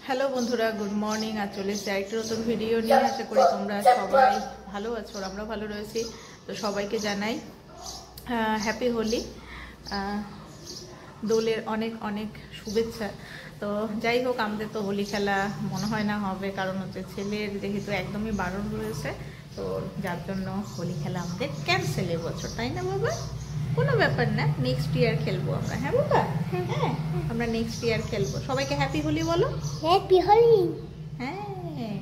Hello বন্ধুরা, good morning. আর চলে এসেছি একটা নতুন ভিডিও নিয়ে। আশা করি তোমরা সবাই ভালো আছো, আমরা ভালো রয়েছি। তো সবাইকে জানাই হ্যাপি হোলি, দোলের অনেক অনেক শুভেচ্ছা। তো যাই হোক, আমাদের তো হোলি খেলা মনে হয় না হবে, কারণ হচ্ছে ছেলের যেহেতু একদমই বারণ রয়েছে, তো যার জন্য হোলি খেলা আমাদের ক্যান্সেল এবছর, তাই না বাবা? কোনো ব্যাপার না, নেক্সট ইয়ার খেলবো আমরা। হ্যাঁ বাবা, হ্যাঁ আমরা নেক্সট ইয়ার খেলবো। সবাইকে হ্যাপি হোলি বলো। হ্যাপি হোলি। হ্যাঁ,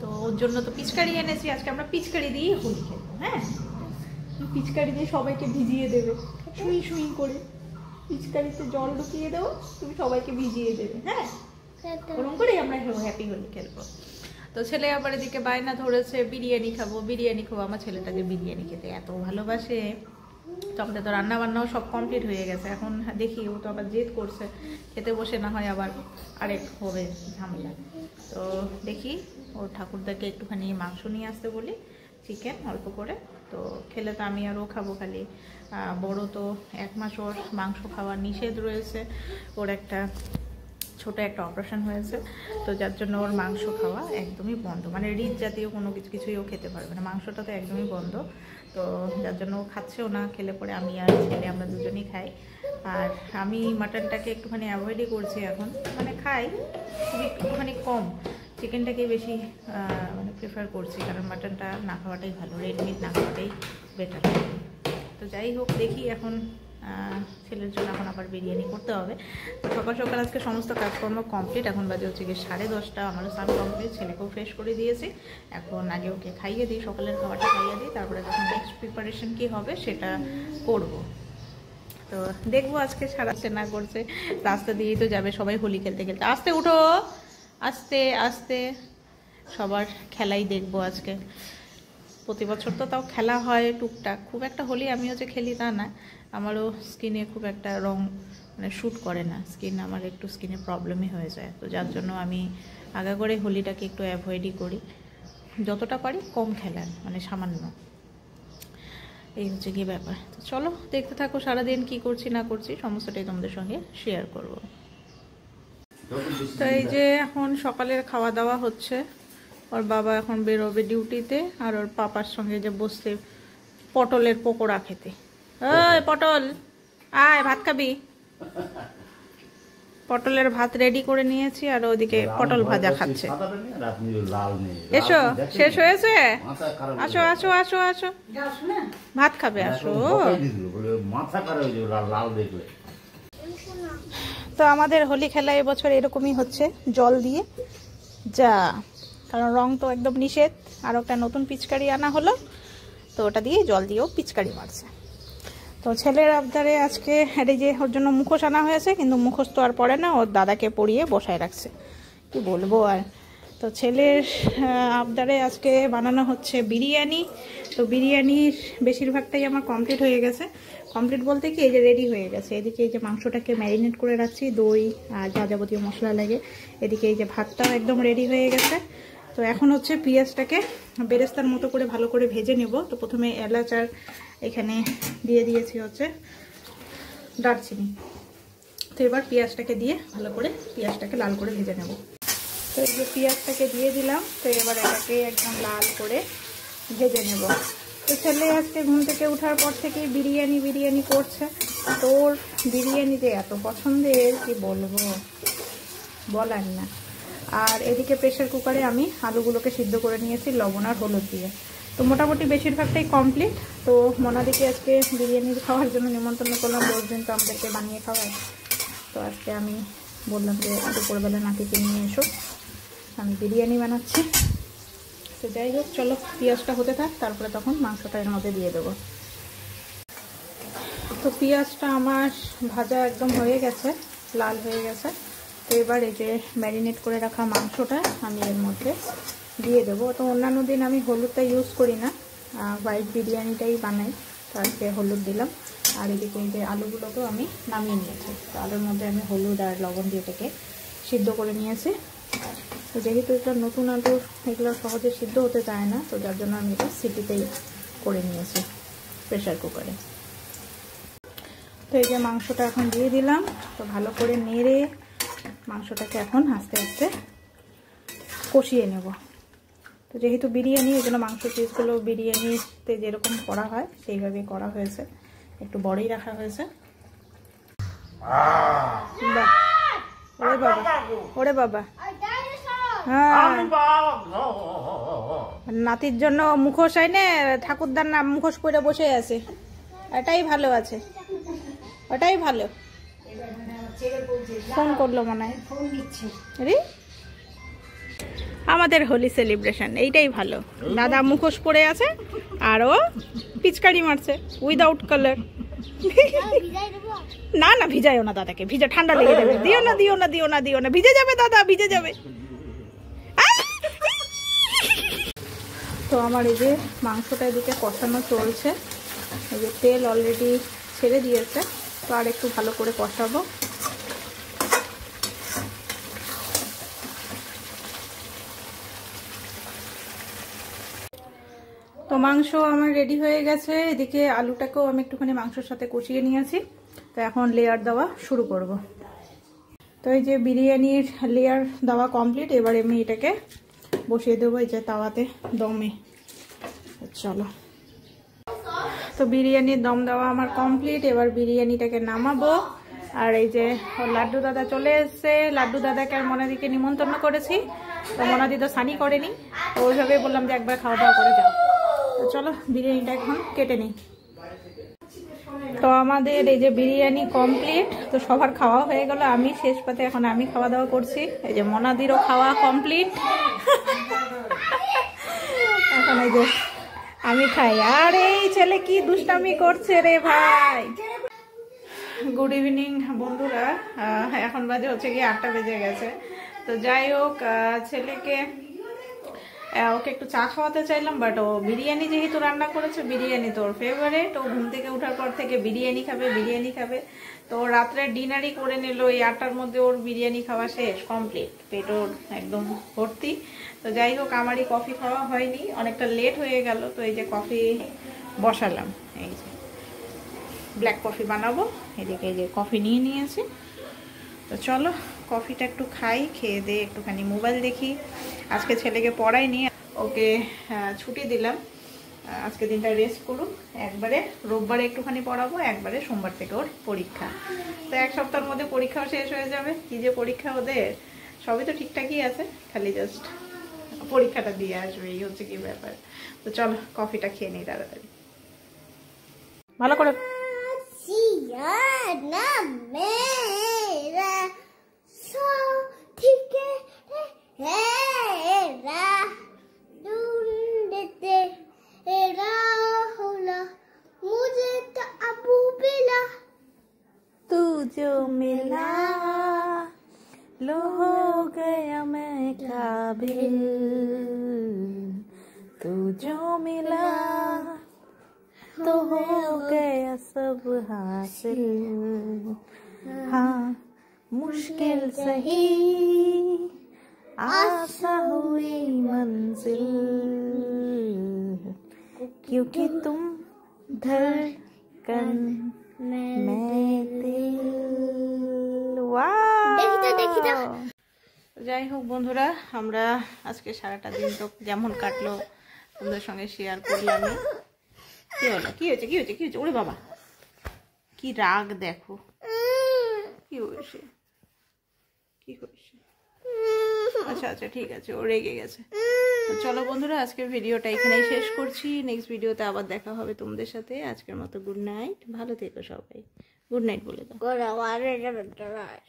তো ওর জন্য তো পিচকারি এনেছি, আজকে আমরা পিচকারি দিয়ে হোলি খেলবো। হ্যাঁ, পিচকারি দিয়ে সবাইকে ভিজিয়ে দেবে, সুই সুই করে পিচকারিতে জল ঢুকিয়ে দেবো, তুমি সবাইকে ভিজিয়ে দেবে। হ্যাঁ, ওরকম করেই আমরা হ্যাপি হোলি খেলবো। তো ছেলে আবার এদিকে বায়না ধরেছে বিরিয়ানি খাবো, বিরিয়ানি খাবো। আমার ছেলেটাকে বিরিয়ানি খেতে এত ভালোবাসে। তো আমাদের তো রান্না বান্নাও সব কমপ্লিট হয়ে গেছে। এখন দেখি, ও তো আবার জেদ করছে, খেতে বসে না হয় আবার আরেক হবে ঝামেলা। তো দেখি, ওর ঠাকুরদাকে একটুখানি মাংস নিয়ে আসতে বলি, চিকেন অল্প করে। তো খেলে তো আমি আর ও খাবো খালি। বড় তো 1 মাস ওর মাংস খাওয়ার নিষেধ রয়েছে। ওর একটা ছোট একটা অপারেশন হয়েছে, তো যার জন্য ওর মাংস খাওয়া একদমই বন্ধ, মানে রিচ জাতীয় কোনো কিছুই ও খেতে পারবে না, মাংসটা তো একদমই বন্ধ। তো যার জন্য ও খাচ্ছেও না, খেলে পরে আমি আর ছেলে আমরা দুজনেই খাই। আর আমি মাটনটাকে একটুখানি অ্যাভয়েডই করছি এখন, মানে খাই খুবই একটুখানি কম, চিকেনটাকেই বেশি মানে প্রেফার করছি, কারণ মাটনটা না খাওয়াটাই ভালো, রেড মিট না খাওয়াটাই বেটার। তো যাই হোক, দেখি এখন ছেলের জন্য এখন আবার বিরিয়ানি করতে হবে। তো সকাল সকাল আজকে সমস্ত কাজকর্ম কমপ্লিট। এখন বাজে হচ্ছে গিয়ে 10:30। আমারও স্নান কমপ্লিট, ছেলেকেও ফ্রেশ করে দিয়েছি। এখন আগে ওকে খাইয়ে দিই, সকালের খাবারটা খাইয়ে দিই, তারপরে যখন নেক্সট প্রিপারেশন কী হবে সেটা করব। তো দেখবো আজকে সারাচ্ছে না করছে। রাস্তা দিয়েই তো যাবে সবাই হোলি খেলতে খেলতে। আস্তে উঠো, আস্তে আস্তে, সবার খেলাই দেখবো আজকে। প্রতি বছর তো তাও খেলা হয় টুকটাক, খুব একটা হোলি আমিও যে খেলি তা না। আমারও স্কিনে খুব একটা রং মানে শ্যুট করে না, স্কিন আমার একটু স্কিনে প্রবলেমই হয়ে যায়। তো যার জন্য আমি আগা করে হোলিটাকে একটু অ্যাভয়েডই করি, যতটা পারি কম খেলার, মানে সামান্য। এই হচ্ছে কি ব্যাপার। তো চলো দেখতে থাকো, সারাদিন কি করছি না করছি সমস্তটাই তোমাদের সঙ্গে শেয়ার করব। তো এই যে এখন সকালের খাওয়া দাওয়া হচ্ছে। ওর বাবা এখন বেরোবে ডিউটিতে, আর ওর পাপার সঙ্গে যে বসতে পটলের পকোড়া খেতে। ওই পটল, আয় ভাত খাবি। পটলের ভাত রেডি করে নিয়েছি, আর ওদিকে পটল ভাজা খাচ্ছে। এসো, শেষ হয়েছে? আসো আসো আসো আসো, ভাত খাবে, আসো। তো আমাদের হোলি খেলা এবছর এরকমই হচ্ছে, জল দিয়ে যা, কারণ রং তো একদম নিষেধ। আর একটা নতুন পিচকারি আনা হলো, তো ওটা দিয়ে জল দিয়েও পিচকারি মারছে। তো ছেলের আবদারে আজকে এই যে ওর জন্য মুখোশ আনা হয়েছে, কিন্তু মুখোশ তো আর পরে না, ওর দাদাকে পরিয়ে বসায় রাখছে, কি বলবো আর। তো ছেলের আবদারে আজকে বানানো হচ্ছে বিরিয়ানি। তো বিরিয়ানির বেশিরভাগটাই আমার কমপ্লিট হয়ে গেছে। কমপ্লিট বলতে কি, এই যে রেডি হয়ে গেছে। এদিকে এই যে মাংসটাকে ম্যারিনেট করে রাখছি, দই আর যা যাবতীয় মশলা লাগে। এদিকে এই যে ভাতটাও একদম রেডি হয়ে গেছে। তো এখন হচ্ছে পেঁয়াজটাকে বেরেস্তার মতো করে ভালো করে ভেজে নেব। তো প্রথমে এলাচ আর এখানে দিয়ে দিয়েছি হচ্ছে দারচিনি। তো এবার পেঁয়াজটাকে দিয়ে ভালো করে পেঁয়াজটাকে লাল করে ভেজে নেব। তো এই যে পেঁয়াজটাকে দিয়ে দিলাম, তো এবার এটাকে একদম লাল করে ভেজে নেব। তো ছেলে আজকে ঘুম থেকে ওঠার পর থেকেই বিরিয়ানি বিরিয়ানি করছে। তোর বিরিয়ানি যে এত পছন্দের, কি বলবো, বলার না। আর এদিকে প্রেসার কুকারে আমি আলুগুলোকে সিদ্ধ করে নিয়েছি লবণ আর হলুদ দিয়ে। তো মোটামুটি বেশিরভাগটাই কমপ্লিট। তো মোনাদিকে আজকে বিরিয়ানি খাওয়ার জন্য নিমন্ত্রণ করলাম, 10 দিন তো আমাদেরকে বানিয়ে খাওয়ায়। তো আজকে আমি বললাম যে দুপুরবেলা নাতিকে নিয়ে এসো, আমি বিরিয়ানি বানাচ্ছি। তো যাই হোক, চলো পেঁয়াজটা হতে থাক, তারপরে তখন মাংসটা এর মধ্যে দিয়ে দেবো। তো পেঁয়াজটা আমার ভাজা একদম হয়ে গেছে, লাল হয়ে গেছে। তো এবার এই যে ম্যারিনেট করে রাখা মাংসটা আমি এর মধ্যে দিয়ে দেবো। তো অন্যান্য দিন আমি হলুদটা ইউজ করি না, হোয়াইট বিরিয়ানিটাই বানাই। তো আজকে হলুদ দিলাম। আর এদিকে এই যে আলুগুলোকেও আমি নামিয়ে নিয়েছি। তো আলুর মধ্যে আমি হলুদ আর লবণ দিয়ে এটাকে সিদ্ধ করে নিয়েছি। তো যেহেতু এটা নতুন আলু, এগুলো সহজে সিদ্ধ হতে চায় না, তো যার জন্য আমি এটা সিটিতেই করে নিয়েছি প্রেসার কুকারে। তো এই যে মাংসটা এখন দিয়ে দিলাম। তো ভালো করে নেড়ে মাংসটাকে এখন আস্তে আস্তে কষিয়ে নেব। তো যেহেতু বিরিয়ানি, এই জন্য মাংস পিসগুলো বিরিয়ানিতে যেরকম করা হয় সেইভাবেই করা হয়েছে, একটু বড়ই রাখা হয়েছে। ওরে বাবা, ওরে বাবা, হ্যাঁ নাতির জন্য মুখোশ আইনে ঠাকুরদার নাম মুখোশ পরে বসে আছে, এটাই ভালো আছে, ওটাই ভালো। ফোন করলো মনে হয়, ফোন দিচ্ছে। আমাদের হোলি সেলিব্রেশন এইটাই ভালো, দাদা মুখোশ পরে আছে আর ও পিচকারি মারছে উইদাউট কালার। না না ভিজাইও না দাদাকে, ভিজা ঠান্ডা লেগে যাবে, দিও না দিও না দিও না দিও না, ভিজে যাবে দাদা, ভিজে যাবে। তো আমার এই যে মাংসটা এদিকে কষানো চলছে, এই যে তেল অলরেডি ছেড়ে দিয়েছে, তো আর একটু ভালো করে কষাবো। তো মাংস আমার রেডি হয়ে গেছে, এদিকে আলুটাকেও আমি একটুখানি মাংসের সাথে কষিয়ে নিয়েছি। তো এখন লেয়ার দেওয়া শুরু করব। তো এই যে বিরিয়ানির লেয়ার দেওয়া কমপ্লিট, এবার আমি এটাকে বসিয়ে দেবো এই যে তাওয়াতে দমে। চলো, তো বিরিয়ানির দম দেওয়া আমার কমপ্লিট, এবার বিরিয়ানিটাকে নামাবো। আর এই যে লাড্ডু দাদা চলে এসছে, লাড্ডু দাদাকে আর মনাদিকে নিমন্ত্রণ করেছি, তো মনাদি তো সানি করেনি, তো ওইভাবে বললাম যে একবার খাওয়া দাওয়া করে যাও। তো চলো বিরিয়ানিটা এখন কেটে নিই। তো আমাদের এই যে বিরিয়ানি কমপ্লিট, তো সবার খাওয়া হয়ে গেল, আমি শেষ পাতে এখন আমি খাওয়া দাওয়া করছি। এই যে মনাদিরও খাওয়া কমপ্লিট, এখন এই যে আমি খাই। আর এই ছেলে কি দুষ্টামি করছে রে ভাই। গুড ইভিনিং বন্ধুরা, এখন বাজে হচ্ছে গিয়ে 8টা বেজে গেছে। তো যাই হোক, ছেলেকে ওকে একটু চা খাওয়াতে চাইলাম, বাট ও বিরিয়ানি যেহেতু রান্না করেছে, বিরিয়ানি তো ওর ফেভারিট, ও ঘুম থেকে ওঠার পর থেকে বিরিয়ানি খাবে বিরিয়ানি খাবে। তো রাত্রে ডিনারই করে নিল, এই 8টার মধ্যে ওর বিরিয়ানি খাওয়া শেষ, কমপ্লিট, পেট ওর একদম ভর্তি। তো যাই হোক, আমারই কফি খাওয়া হয়নি, অনেকটা লেট হয়ে গেল। তো এই যে কফি বসালাম, এই যে ব্ল্যাক কফি বানাবো, এদিকে এই যে কফি নিয়ে নিয়েছি। তো চলো কফিটা একটু খাই, খেয়ে দিয়ে একটুখানি মোবাইল দেখি। আজকে ছেলেকে পড়াইনি, ওকে ছুটি দিলাম, আজকে দিনটা রেস্ট করুন। একবারে রোববারে একটুখানি পড়াবো, একবারে সোমবার থেকে ওর পরীক্ষা। তো 1 সপ্তাহের মধ্যে পরীক্ষাও শেষ হয়ে যাবে। কি যে পরীক্ষা ওদের, সবই তো ঠিকঠাকই আছে, খালি জাস্ট পরীক্ষাটা দিয়ে আসবে, এই হচ্ছে কি ব্যাপার। তো চলো কফিটা খেয়ে নিই তাড়াতাড়ি, ভালো করে। तू जो मिला लो हो गया मैं काबिल, तू जो मिला तो हो गया सब हासिल। हाँ मुश्किल सही आसा हुई मंजिल, क्योंकि तुम धड़कन मैं दिल। যাই হোক বন্ধুরা, আমরা আজকে সারাটা দিন তো যেমন কাটলো তোমাদের সঙ্গে শেয়ার করলাম। কি হলো, কি হয়েছে, কি হয়েছে, কি হয়েছে? ওরে বাবা কি রাগ দেখো, কি হয়েছে, কি হয়েছে? আচ্ছা আচ্ছা ঠিক আছে, ও রেগে গেছে। তো চলো বন্ধুরা, আজকের ভিডিওটা এখানেই শেষ করছি। নেক্সট ভিডিওতে আবার দেখা হবে তোমাদের সাথে। আজকের মতো গুড নাইট, ভালো থেকো সবাই। গুড নাইট বলে দাও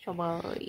সবাই।